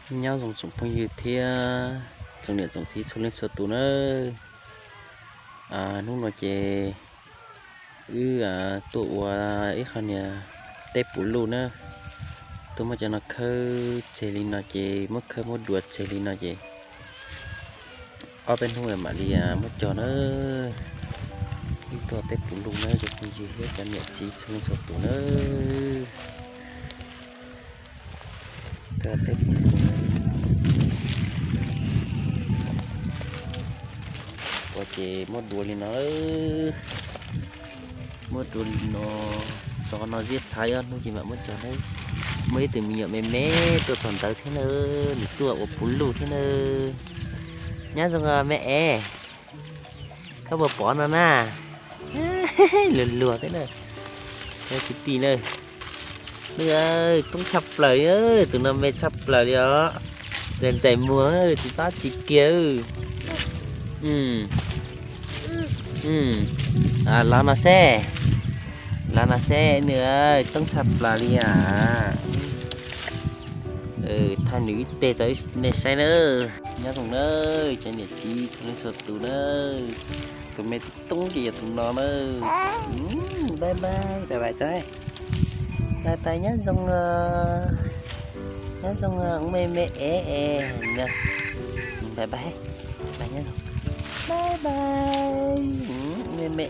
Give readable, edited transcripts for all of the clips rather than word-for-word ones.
nhau dùng súng phong như thế trong điện dùng tí số lên số tù nữa lúc nó chè tụ ít hơn nhà tép bù luôn nữa tụ mà cho nó khơi chè linh nó chè mất khơi mất đuột chè linh nó chè ở bên thôi mà đi mất cho nó cáiตัวtép bù luôn nữa được gì hết cả nhà chỉ số lên số tù nữaตัวtép bùว่าเจมดดูลินมดดูลินสอนnó giết trái ăn nuôi chỉ mà mất cho đấy mấy từ miệng mẹ mẹ tôi còn tới thế nữa tôi ở phun lù thế nữa nhá xong mẹ không bỏ nó na lừa thế này đây cái tí này bây ơi không chập lời ơi từ năm mẹ chập lời đó đèn chạy múa thì ta chỉ kêu lana xe nữaต้องสับปลาเลยท่านnữ tê tới này xe nữa nhớ thằng ơi cho nhiệt chi lên sọt tù nữa tụi mày tung gì tụi nó nữa bye bye tới nhớ xong ông mẹ nè bye bye nhớ bye mẹ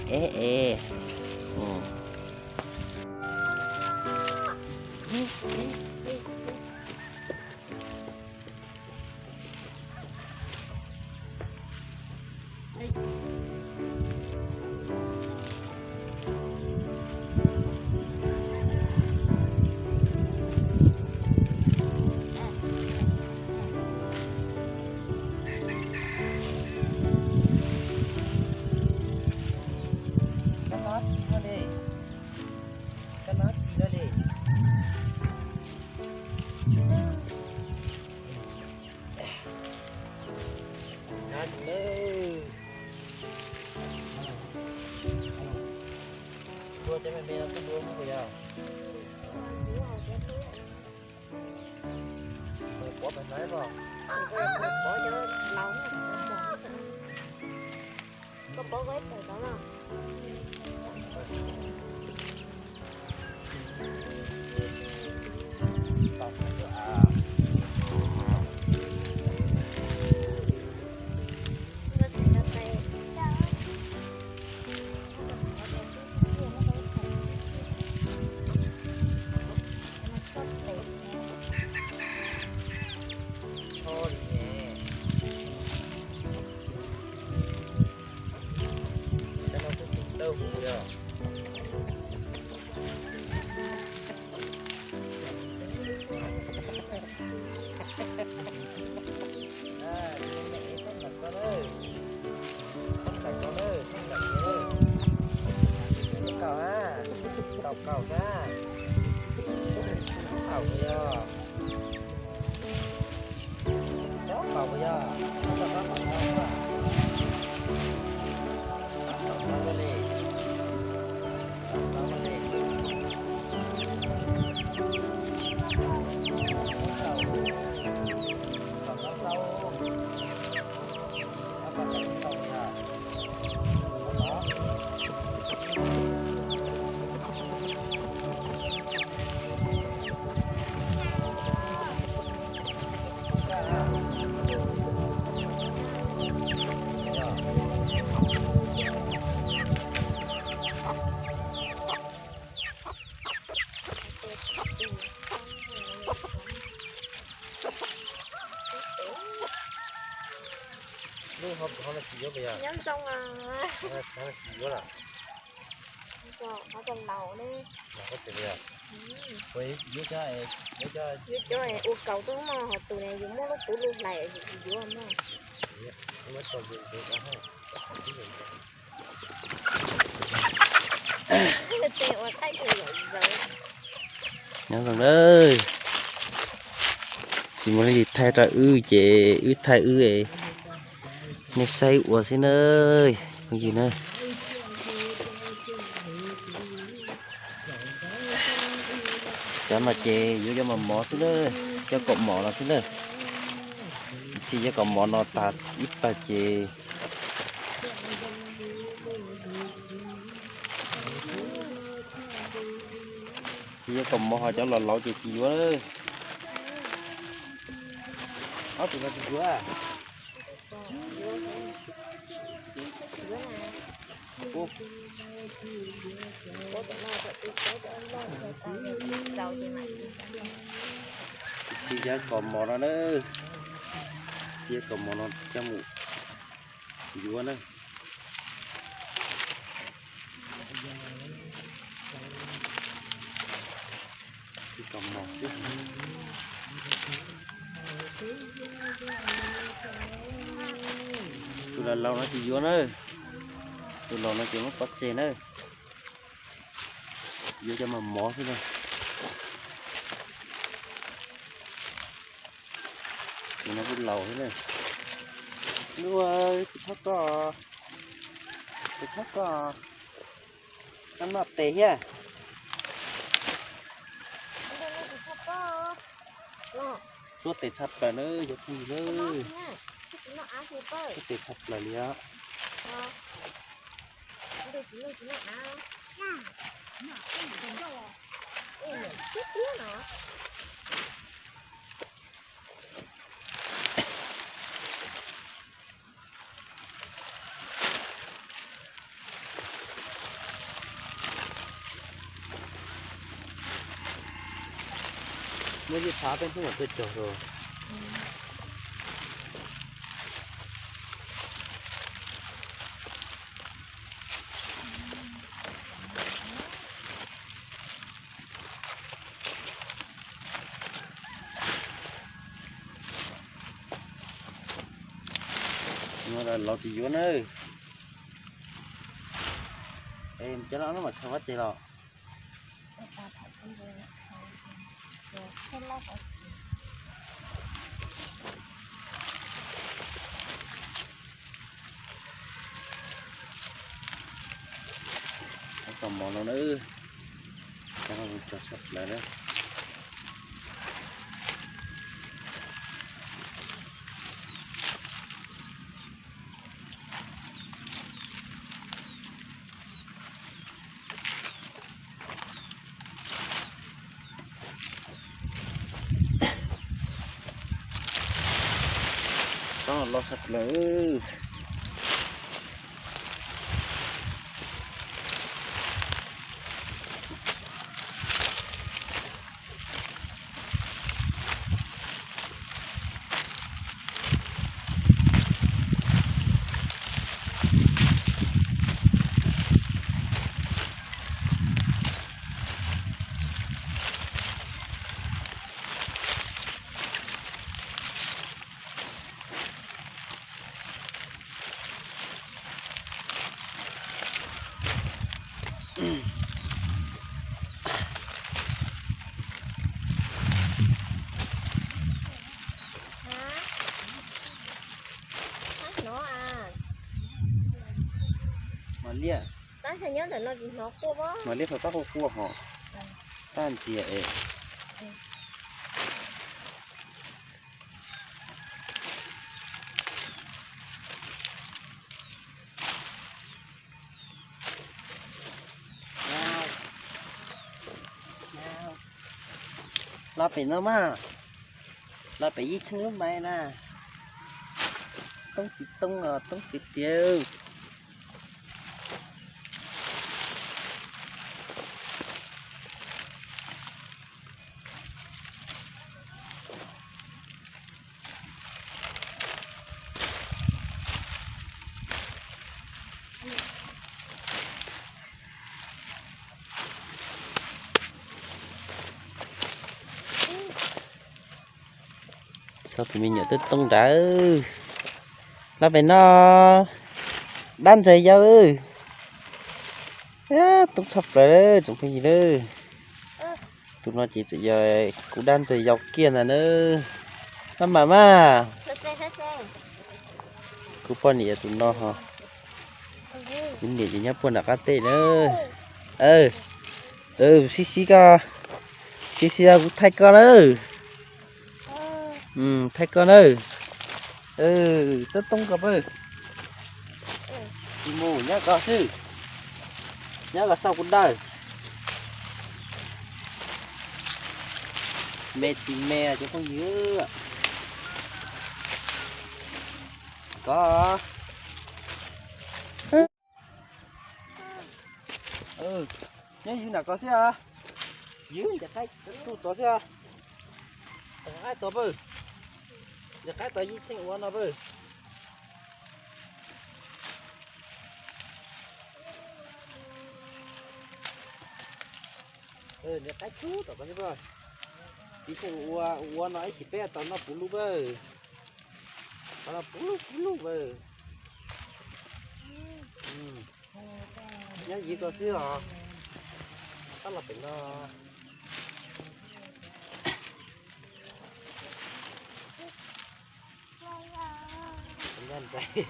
cho mẹ nó cứ đuôi không vào bỏ bên đấy vào bỏ cho lâu có bỏ gói từ đó nào cầu ra cầu bây giờ đó cầu bây giờ nó có cầu không à cầu đi lúc họ là chỉ bây giờ nhắm xong à nó là chỉ là nó còn đầu đấy là có thể bây giờ với dưới cho này u cầu tôi mà họ từ này dùng món lúc tủ luôn này gì anh đó mới còn dùng được đó nhớ rằng ơi chỉ muốn đi thay ra chế thay ấy này say ủa xin ơi cái gì nữa cho mà chè vô cho mà mỏ xin ơi cho cọng mỏ là xin ơi chỉ cho có món nó tạt ít bà chê chỉ cho có món họ cho lò lò chê chỉ quá ơi ó tụi nó chỉ quá Bố tụi nó phải đi tới cho nó giàu thì mày chỉ cho có món nó nữa chỉ có món nó cho mụ chỉ quá nữa chỉ có món chứ tụi là lâu nó chỉ vô nữa tụi lâu nó chỉ nó bắt chè nữa vô cho mà mỏ thế này tụi nó cứ lầu thế này nước ơi tôi thắt cò ăn mập tệ ha suốt tệ thắt là nữa giờ thì nữa suốt tệ thắt là lia mới đi phá bên trong tuyệt vời rồi nó là lò chỉ vốn ơi em cho nó mà không hết gì rồi còn món nào nữa cho nó cho sạch lại đấy đó lo sạch nữa mà lia ta sẽ nhớ là nó chỉ nó cua bó mà lia phải bắt cua họ tan chìa ấyเราไปเนาะมาเราไปยี่ชั้นลูกไม้นะต้องติดต้องติดเดียวsao thì mình nhớ tới tông đá nó phải nó đan dày dao ơi tông sập rồi đấy chẳng phải gì đâu tụi nó chỉ tự giờ cũng đan dày dọc kia là nữa mà cứ con này tụi nó hả những để chỉ nhấp con là cá tê nữa xí ca cũng thay con ơi thay con ơi tất tông cặp ơi chị mù nhá có chứ nhá có sau cũng đời mẹ chị mẹ chứ không nhớ có nhá gì nào có chứ à dưới giờ cái tu to chứ à ai to bự giờ cái to gì trên uốn nó bự giờ cái chú to cái bự đi trên uốn nó ấy chỉ bé tao nó bự bự nó bự bự nhá gì có chứ à đó là bệnh nó nhanh chạy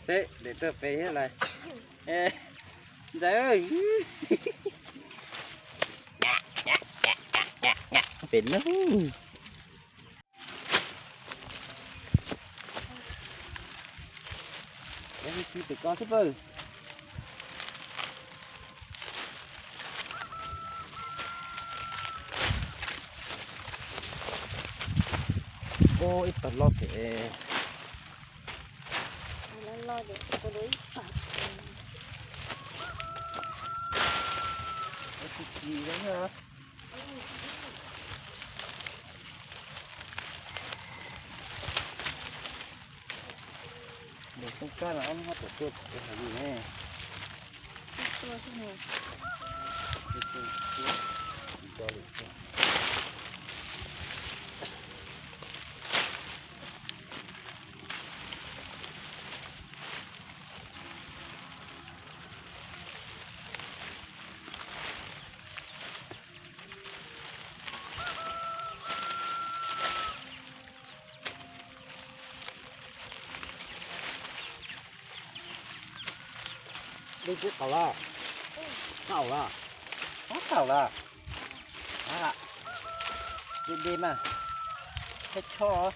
thế để tôi về hết này ê trời ơi bệnh lắm em đi từ con thích ơi ô ít tật lót thế lo được có đối phạt gì đấy hả để không cá là ăn hết được cái gì nè tôi thế này đi trước cầu là có cầu là à đêm đêm à hết cho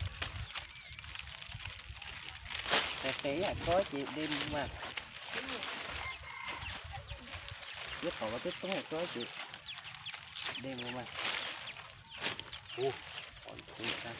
cái à có chị đêm mà biết cầu có tiếp tục có chị đêm mà ô còn thú ra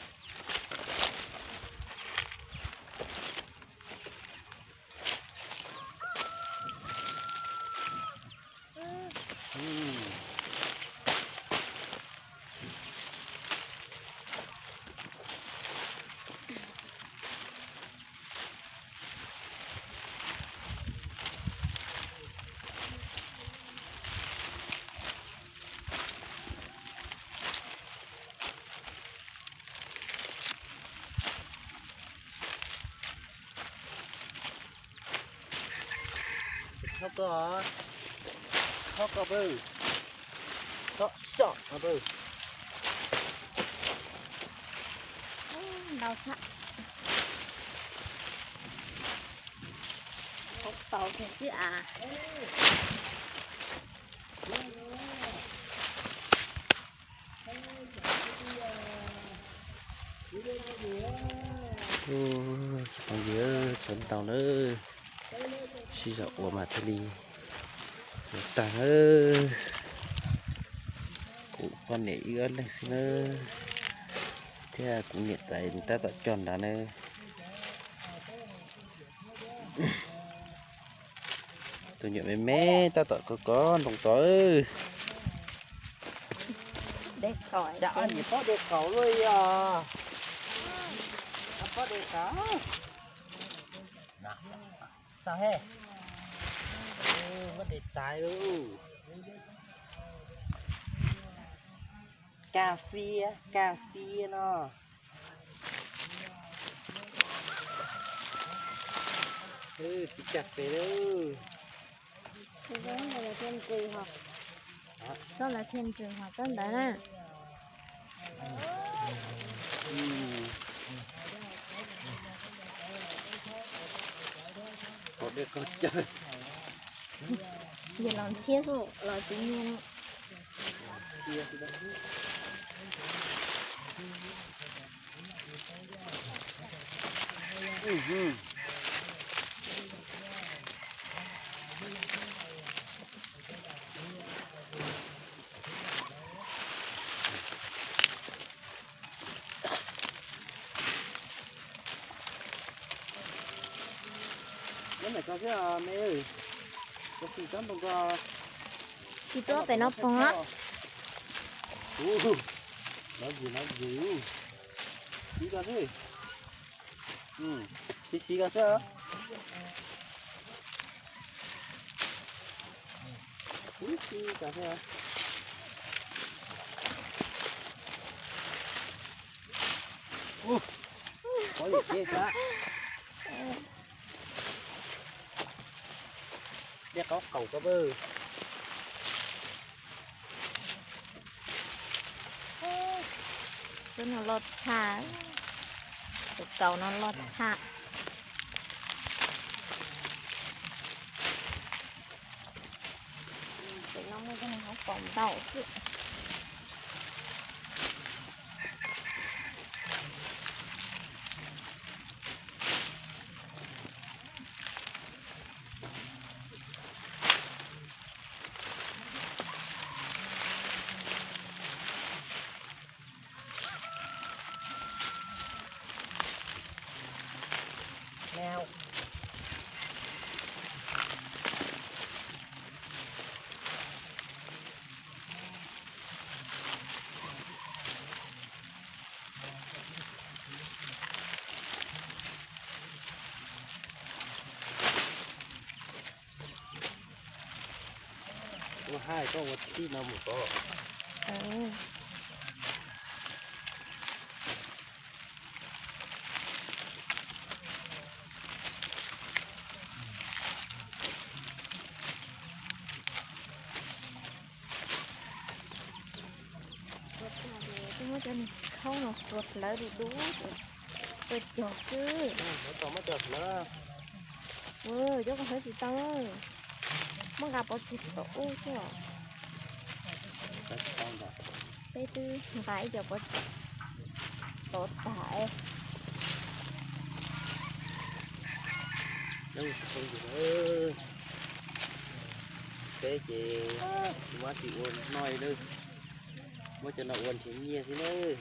khóc có bự có sợ có bự đau sắc không tàu thế chứ à thằng dưới chuẩn tàu nữa suy dạo của mặt đi tàng ơi cụ con để ướt này xin ơi thế là cũng hiện tại người ta tạo tròn đá này tôi nhận mấy mé ta tạo có con đồng tối để khỏi dạ anh chỉ có để cẩu thôi à có để cẩu sao he mất để tài luôn cà phê nó chỉ cà phê đâu cái đó là thiên trường học đó là thiên trường học đó nè để con chơi giờ làm chia rồi là tự nhiên chia thì đâu cái này con cái mẹ ơi có gì cắm bằng co thì tôi phải nó bó nó gì xí con thế xí con thế xí con thế có gì kia cả để có cầu có bơ tôi nó lọt xả tụi cầu nó lọt xả tụi nó mới cái này nó còn đậu chứ nào có hai có một tí nào một có tôi cho không nó sụt lỡ đi đúng tôi chọt chứ nó còn mất chợt nữa chứ có phải gì tao mới gặp ở chụp tổ chứ đây tư phải giờ có tổ tại đâu không gì nữa thế chị má chị uốn nói nữa mới cho nó uốn chỉ nhiên thế nữa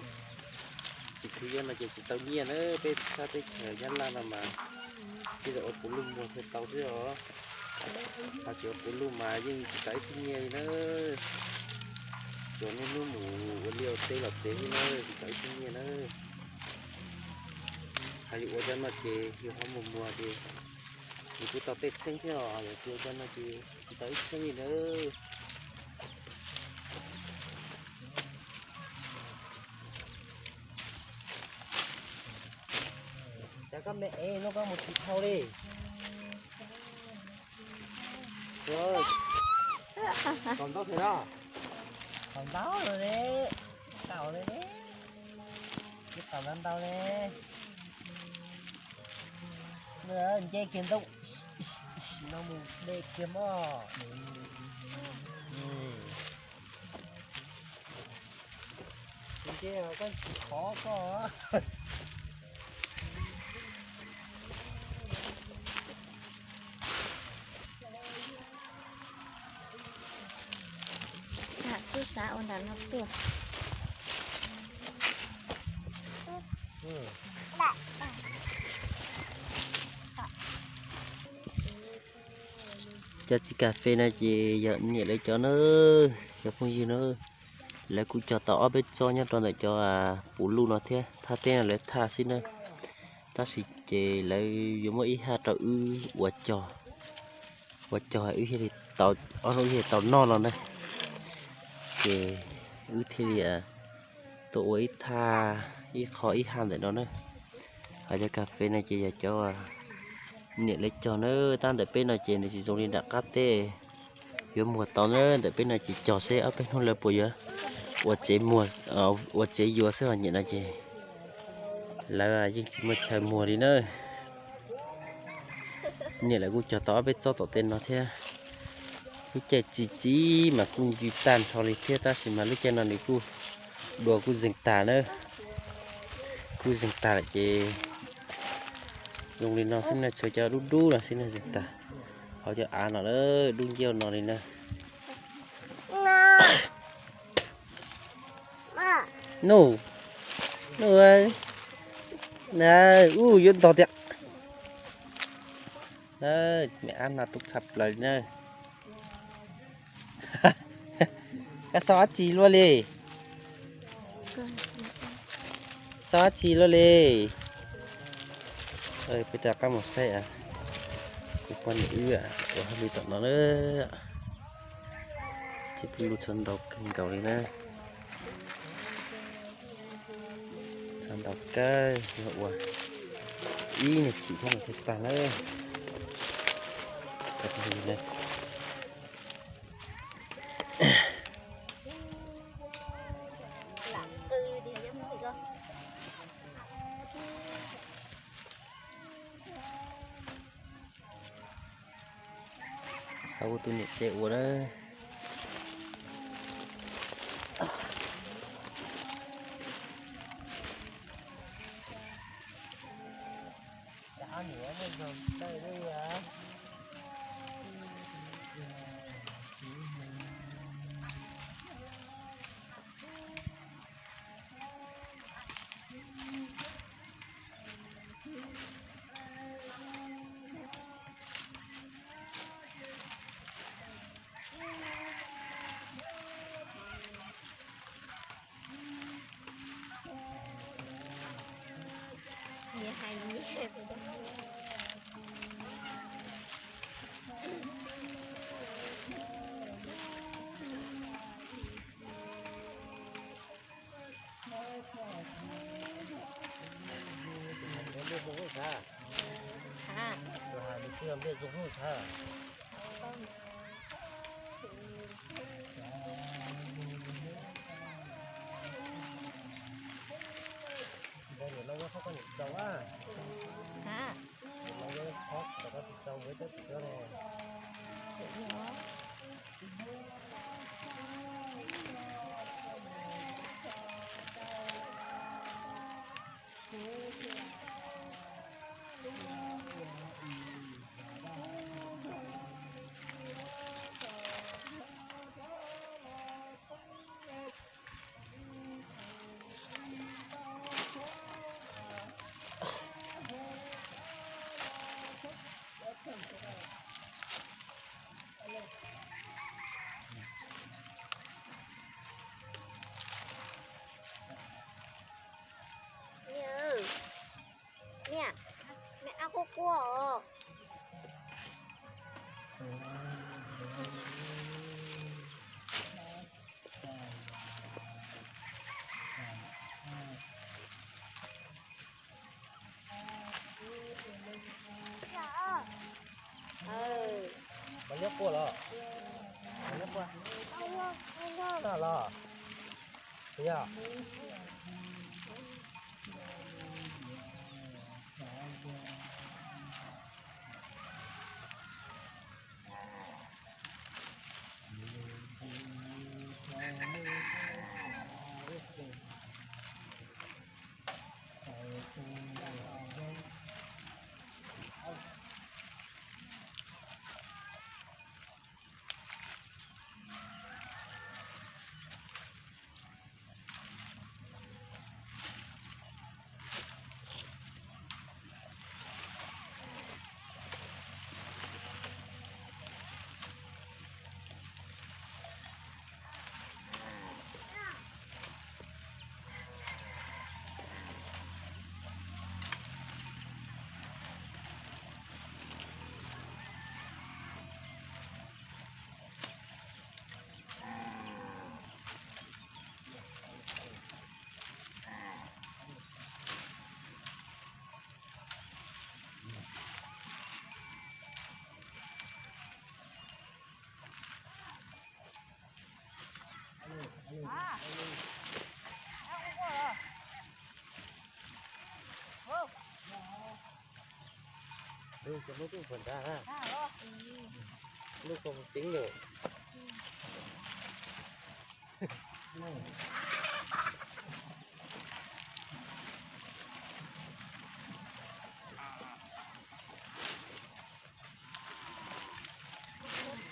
chỉ cứ dân là chỉ tao nhiên nữa bên sao tới thời gian là mà bây giờ phụ lùng một cái tàu thế đó họ chỉ phụ lùng mà nhưng chỉ cái sinh nhiên nữa chỗ nên nuôi mù liều tê lập tế nữa chỉ cái sinh nhiên nữa hay là dân là chỉ hiểu không mùa mùa thì cứ tao tết sinh thế rồi rồi dân là chỉ tới sinh gì nữa cho các mẹ nó có một thịt thau đi rồi còn tao thế đó còn tao rồi đấy tao rồi đấy cái tao ăn tao đấy nữa chơi kiếm tụng nó mù để kiếm ó chơi cái khó quá xuất xã ổn định học được cho chị cà phê này chị giận nhẹ lấy cho nó cho không gì nữa lấy cũng cho tỏ bên cho nhá toàn để cho phụ lu nó thế tha tên là lấy tha xin nữa ta chỉ chị lấy dùng mấy hạt trầu quạt trò ư thì tàu ở đâu thì tàu non rồi đây chị ư thì tụi tha ít khó ít ham để đó nữa ở cho cà phê này chị cho nhẹ lấy cho nó tan để bên này chị này chỉ dùng đi đặt cát tê giữa mùa tao nữa để bên này chị cho xe ở bên không là bùi á của chị mùa của chị vừa sẽ là nhẹ là chị là những chị mà trời mùa đi nữa nhẹ lạiกูcho tỏ biết cho tổ tên nó thế lúc chạy chỉ mà cũng duy tàn thò đi thế ta chỉ mà lúc chạy nó điกูđùaกูdừng tà nữaกูdừng tà lại chị dùng đi nó xin là chơi cho đu đu là xin là dừng tà họ cho nó nữa đun dưa nó đi nữa no no ơi nè dân to tiệt đây mẹ ăn là tục sập lại nè cái xóa chi luôn đi xóa chi luôn đi ơi bây giờ có một xe à cái con nữ à của hai bị tận nó nữa chỉ bị lụt chân đầu kinh cầu đi nè chân đầu cái hậu quả ý này chỉ cho một cái tàn nữa thật gì này sau tôi nhặt chạy của đó nè mẹ ăn cô cua bao nhiêu cua lo bao nhiêu cua sao lo thế à cho nó cũng phần ra ha. À đó. Nó không tính được.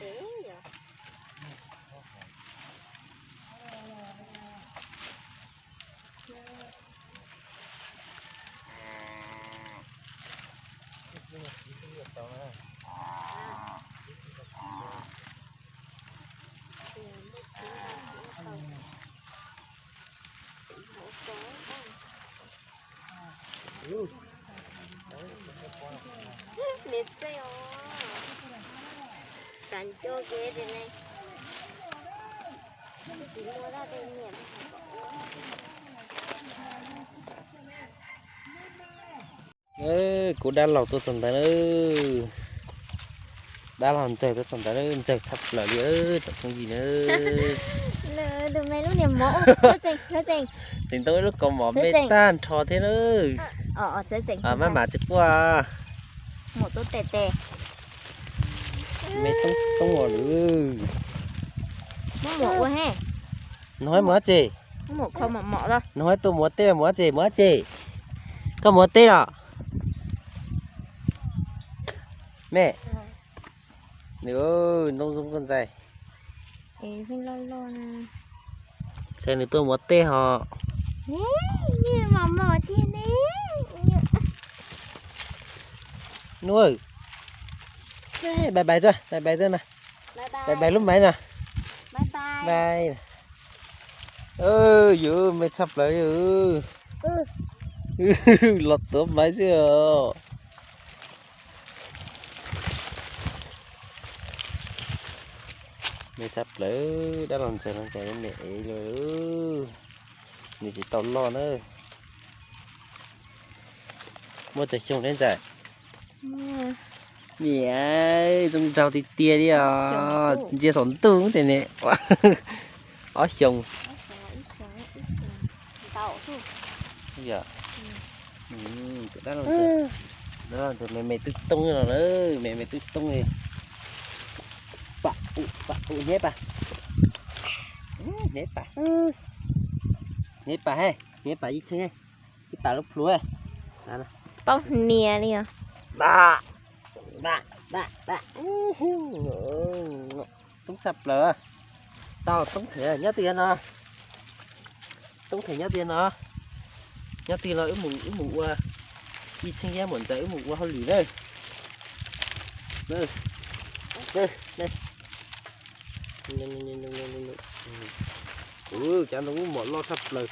Tế vậy. 냈어요. 안쪽에 되네. 뭐라 되냐? Ê, cô đã lọc tôi chọn tay nữa. Đã làm trời tôi chọn tay nữa, trời thật là nữa, chẳng không gì nữa. Đừng mấy lúc niềm mẫu. Thế chỉnh. Tình tôi lúc còn mỏ bê tan thò thế nữa. Thế chỉnh. Má mà chứ qua. Một tốt tè tè. Mẹ không mỏ nữa. Mỏ quá he. Nói mỏ gì? Mỏ không mỏ đâu. Nói tôi mỏ tê mỏ gì? Có mỏ tê à? Mẹ. Nữa nông dung con dày. Ê, phải lo nè. Xem này tôi mỏ tê họ. Như mỏ thiên đấy. Nuôi. Bye bye rồi, bye bye rồi nè. Bye bye lúc mấy nè. Bye bye. Bye. Dữ mày sắp lại dữ. Lọt tớp mấy chứ. Mày sắp lại đã làm sao nó chạy mẹ rồi. Mày chỉ tao lo nữa. Mua chạy chung đến chạy. Nè, trong trào thì tia đi à. Chia sổn tương thế này. Ó chồng. Tao thôi. Dạ. Đó là rồi. Đó là rồi mày tức tung rồi nữa, mẹ tức tung đi. Bà, nhép à. Nhép à. Nhép à he, nhép à ít thế he. Cái bà lúc lúa. Đó nè. Bông nè đi à. Bà. Tung sập lửa. Tao tung thể nhớ tiền à. Tung thể nhớ tiền à. Nhớ tiền là ứ mụ đi trên ghé muốn tới mụ hoa lì đây. Đây. Chả nó cũng một lo sắp lời.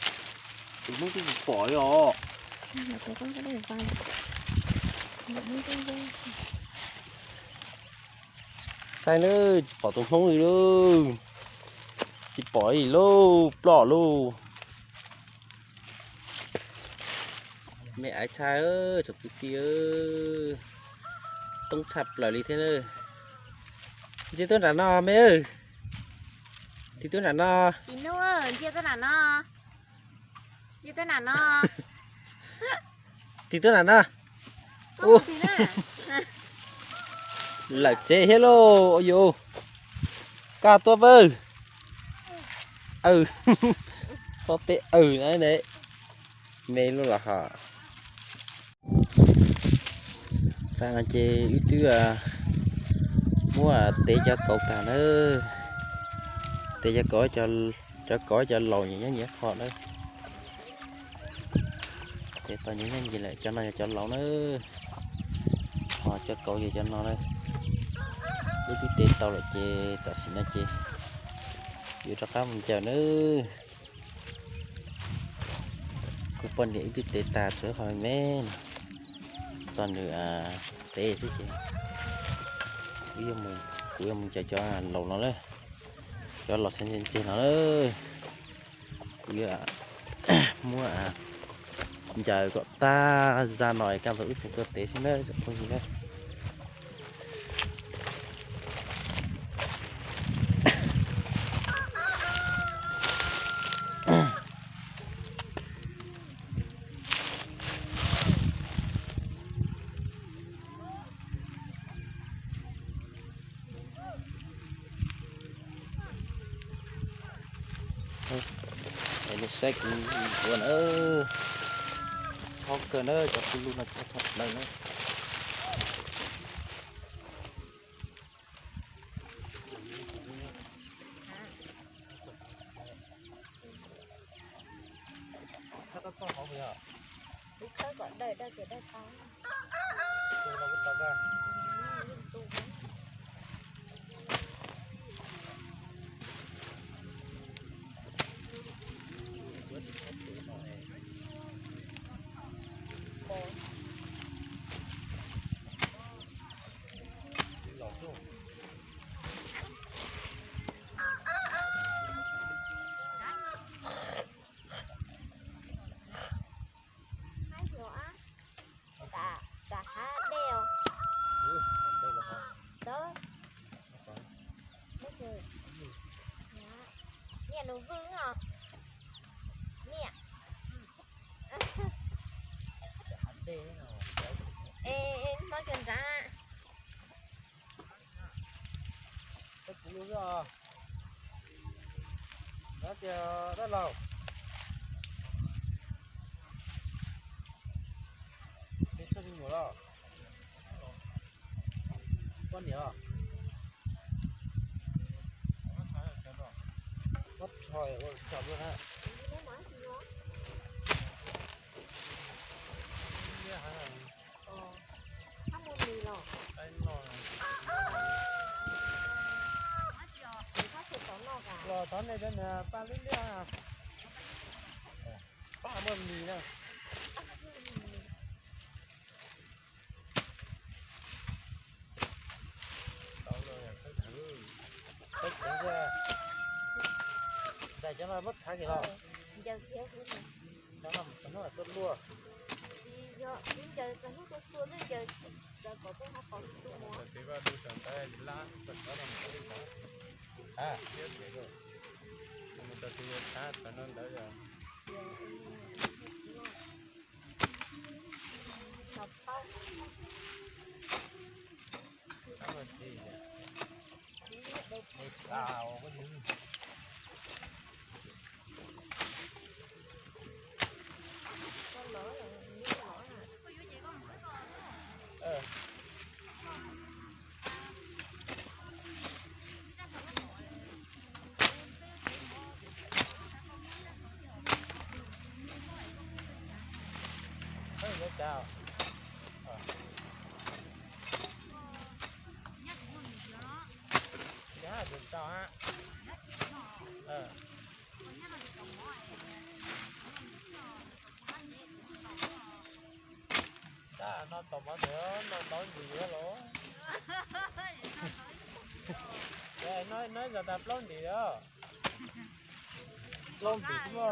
Cũng muốn cái gì khỏi rồi. Tôi không có để vào. Sai nữa, chỉ bỏ tôm không gì luôn. Chỉ bỏ gì luôn, bỏ luôn. Mẹ ái trai ơi, chụp cái kia ơi. Tông chập lại đi thế nữa. Chị tôi là no mẹ ơi. Chị tôi là no. Chị nuôi, chị tôi là no. Chị tôi là no. Chị tôi là no. Ô. Chị nè. Là chế hello, ôi dô. Cả tua bơ. Có tệ, đấy. Mê luôn là hả. Sang anh chê ít chứ mua tê cho cậu ta nữa. Tê cho cỏ cho lầu nhẹ họ nữa. Tê to nhẹ gì lại cho nó cho lầu nữa. Họ cho cậu gì cho nó đây. Đối với tê tao lại chê ta xin nó chê. Dù cho các mình chờ nữa. Cô phân để cái tê ta sửa hỏi men. Toàn nữa tê chứ chị. Bây giờ mình chờ cho lầu nó đấy. Cho lọt sen trên nó đấy. Bây giờ mua chờ gọi ta ra nồi cam và ướp sẽ cơ tế xin đấy, không gì đấy. xe cũng buồn ơ không cần ơ cho tôi luôn là cho thật đây nữa sao có con không vậy lúc tới gọi đời đây chỉ đây tao tôi đâu có tao ra nhưng tu hai nhỏ cả hai đều đó mất rồi nè nó vương à nè ê nói chuyện ra tất cũng rồi đó chờ rất lâu cái gì nữa đó con nhớ mất thôi rồi chọn luôn ha nó nói gì đó không muốn gì rồi phát hiện tao nó cả lo tón này bên ba lít à ba mươi mì nè tất cả ra để cho nó mất sáng gì đâu giờ thiếu cái này cho nó là tốt luôn thì giờ đến giờ cho nó xuống đến giờ giờ có tôi học còn tôi muốn à học tao cào cái gì con lỡ là như lỡ à nó chào giá được sao ha đã nó tầm ở nữa nó nói gì nữa lỗ nói giờ tập lon gì đó lon gì mà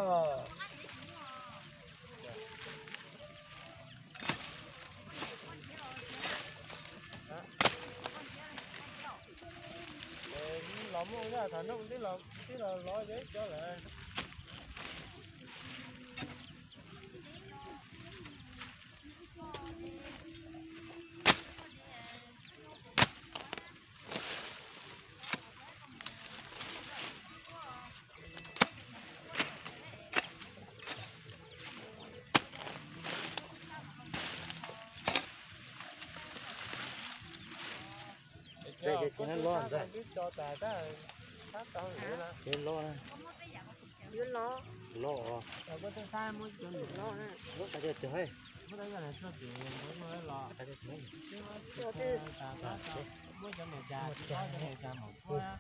lộn luôn đó thành nó tí là lỗi đấy cho lại Chơi nó lo ra. Cho tài ta phát tao nữa nè. Chơi lo nè. dưới lo Lo. Ở bên tay sai mới chơi được lo nè lúc ta chơi chơi. Mới đây là cho tiền mới lo. Ta chơi chơi. cho từ Mới cho mày già, cho mày già một thôi á.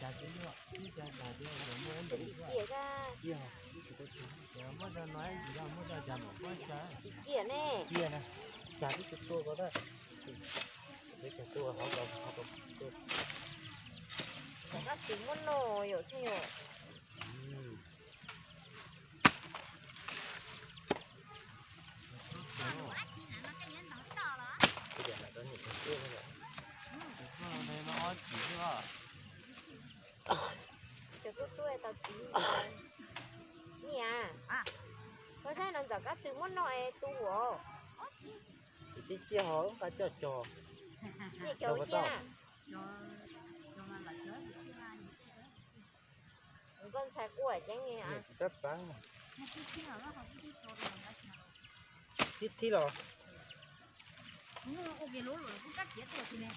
Già chứ nữa. Chứ già chứ rồi mới ăn được. kia ra Kia. Mới cho nói gì đâu mới cho già một thôi cha. kia nè Kia nè. Già cái tôi có đấy. Để cho tôi họ còn tôi các tiếng con nồi ở trên rồi bây giờ lại có những cái kia nữa đây nó chỉ chưa cho tôi tao chỉ nè có thể nó các tiếng con nồi tu của thì chia họ ta cho nè cho kia con xài của chẳng nghe à rất vắng nó cứ khi nào nó học cái chỗ đó nó nào thích thích rồi nó ok lúa rồi cũng cắt chết rồi thì nè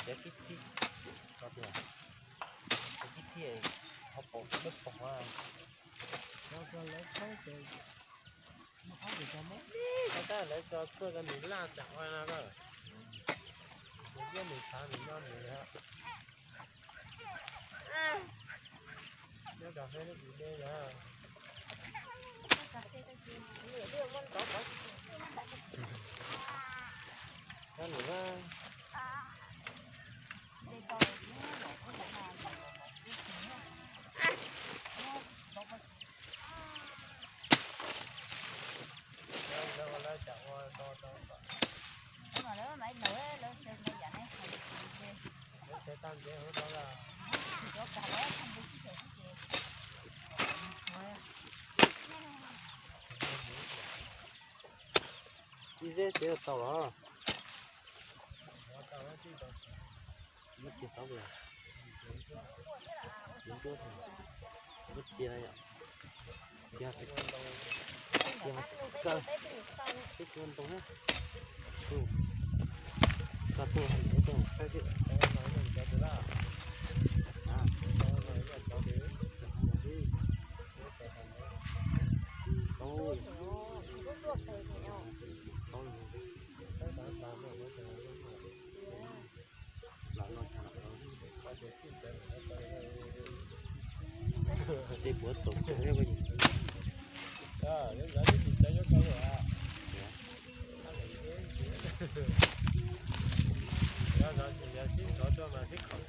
để thích thích có được thích thì học bộ đất phòng à nó lấy khói chơi nó khói thì cho mấy người ta lấy cho tôi cái mình la chặt qua nó rồi mình biết mình thả mình non mình ha nó đào hết nó bị đê rồi nửa đường con có nó nữa nó lấy chặt qua to mà nó mấy nữa nó sẽ nó dặn ấy nó sẽ tan dễ hơn đó là nó cả đó không biết cái gì đi dễ chế tàu đó tàu nó đi đâu mất tiền tàu rồi đến trước rồi mất chia này ạ chia sẽ cơ cái xuân tông hết tu cả tu hành cái tông sai chứ nói mình cho tới là nói là cho đến thôi đi bữa trộn cái gì nếu giả thì trái gió rồi à đó thì giờ xin cho mà thích không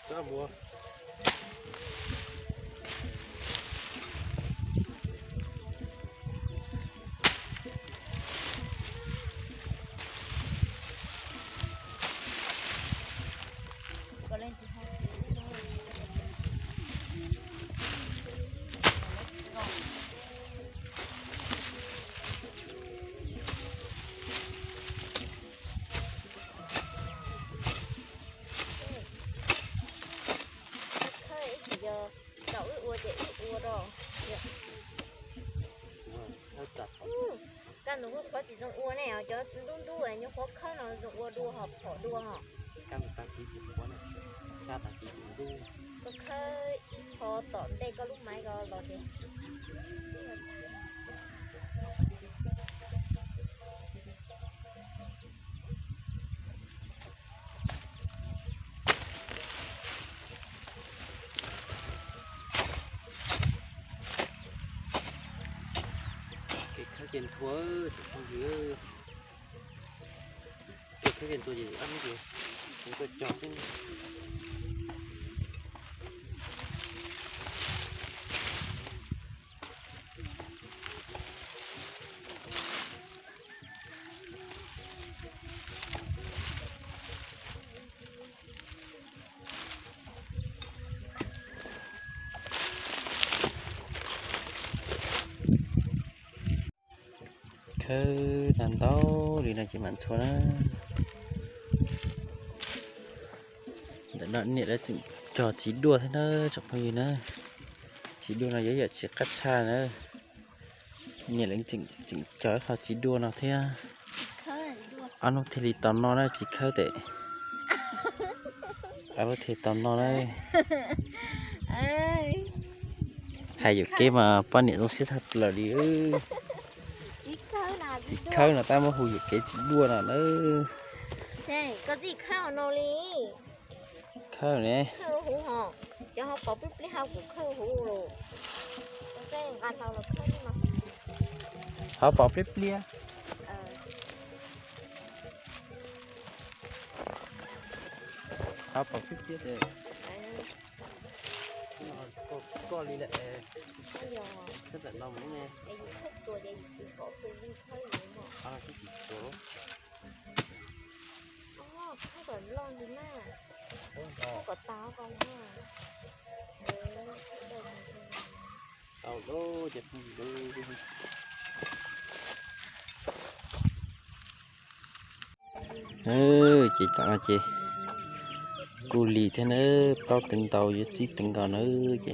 cho mua có lên thì không giờ đậu ua để ua rồi căn nó có chỉ dùng ua này à cho đun đu ấy nhưng có không nó dùng ua đua hộp thỏ đua hả căn ta chỉ dùng quá này ta chỉ dùng đu có khơi thỏ tỏn đây có lúc máy có lọt đi cái tiền thua không gì cái tiền thua gì ăn gì chúng tôi chọn xin khơi đàn tàu đi này chỉ mạnh số đó đoạn này là trò chỉ đua thế nữa chọc gì nữa chỉ đua là giấy giờ chỉ cắt xa nữa nhiệt là chỉnh chói khó chỉ đua nào thế anh không thể đi tắm nó đấy chỉ khơi tệ anh có thể tắm nó đấy hay dù cái mà bao nhiêu trong xếp thật là đi chỉ khơi là ta mới hùi cái chỉ đua là nó có gì khao nó đi khơi này khao hú họ cho họ có biết hao cũng khao hú rồi cái ăn nào là khao mà họ bỏ bếp lia họ bỏ bếp lia rồi có đi lại rất là nồng nữa nè tôi đây có tôi đi khơi nữa cái gì số không còn lo gì mà có táo không ha. Tao đố chụp đố. Chị tặng chị. Cô lì thế nữa, tao từng tàu với chị từng còn nữa chị.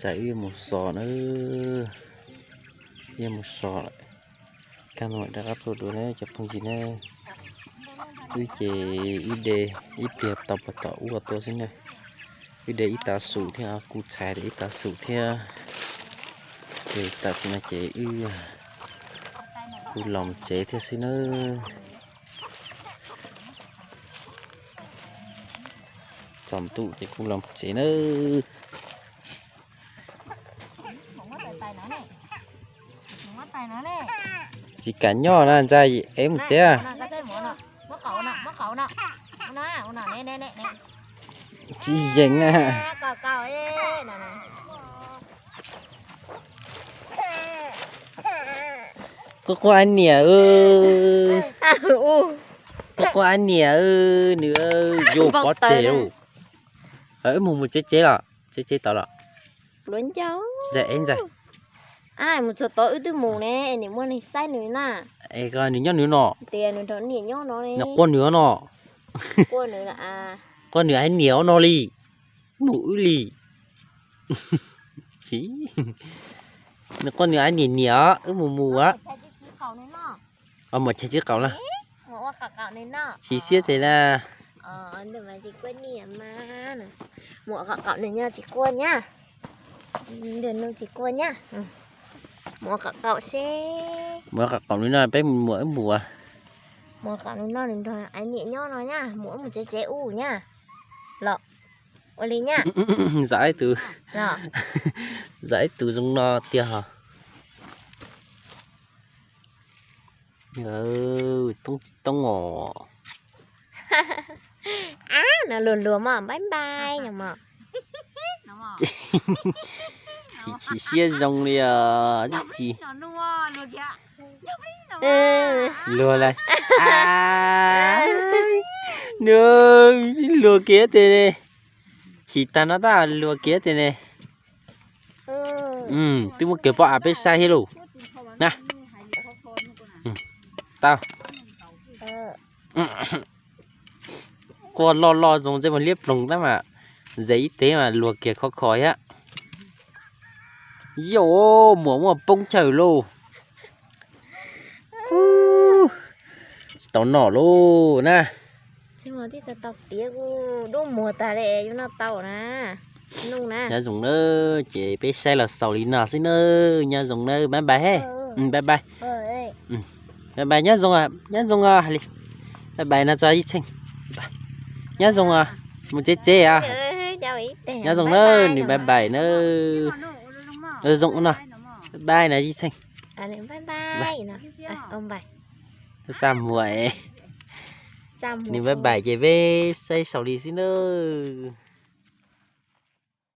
Chạy một sò nữa. Yên một sò lại. Căn ngoại đã upload rồi đấy, chụp phong gì nữa. Ui chị ý đề, ý biệt tập và tỏ ua tôi xin này. Ý đề ý ta sủ thì cụ chạy để ý ta sủ thì để ta xin là chị ý cụ lòng chế thì xin nữa. Chọn tụ thì cụ lòng chế nữa. Chỉ cả nhỏ là ra gì em chế à? Chị dành à? Có anh nè ơi. Có anh nè ơi nữa vô có chế đâu. Ở mùng một chế à? Chế tao là. Lớn cháu. Dạ em dạ. Ai một chỗ tối từ mù nè, nếu muốn thì sai nữa nè. Ê coi nữa nữa nọ. Tiền nữa đó nhỉ nhó nó nè. Nó con nữa nọ. Con nữa là à. Con nữa anh néo nó lì. Mũi lì. Chí. Nó con nữa anh néo mù mù á. Một trái chiếc cậu là. Ngộ cả cậu này nọ. Chị xiết thế là. Nhưng mà chị quên nhỉ mà. Ngộ cả cậu này nha, chị quên nhá. Đừng đâu chị quên nhá. Ngộ cả cậu xe. Ngộ cả cậu này là bé mỗi mùa. Ngộ cả này nọ nên thôi anh nhẹ nhó nó nhá, mỗi một trái u nhá. Lọ. Ôi lý nhá. Giải từ. Lọ. Giải từ trong nó tia hả? Tông ngỏ. Á, nó lùn lùa mà, bye bye nhỉ mà. Chị xia rong đi à, chị. Lùa lại. À. Lùa kia thế này. Chị ta nó ta lùa kia thế này. Tôi muốn kiểu bỏ bên sai hello. Nè. Tao. Cô lo dùng dây mà liếp lồng đó mà. Giấy tế mà lùa kia khó khói á. Dô, mua bông trời lô. Tao nỏ lô nè. Thế mà thì tao tía đô mùa ta lệ cho nó tao nè. Nung nè. Nhà dùng nữa, chị bé xe là sầu lý nọ xin nữa. Nhà dùng nữa, bye bye he. Bye bye. Bye bye nhá dùng à. Nhá dùng à. Bye bye nó cho ít xinh. Nhá dùng à. Một chế à. Nhá dùng nữa, nè bye bye nữa. Dùng nữa. Bye bye này ít xinh. Bye bye nè. Ông bye. Ta muội. Nè bye bye chị bé xe sầu lý xin nữa.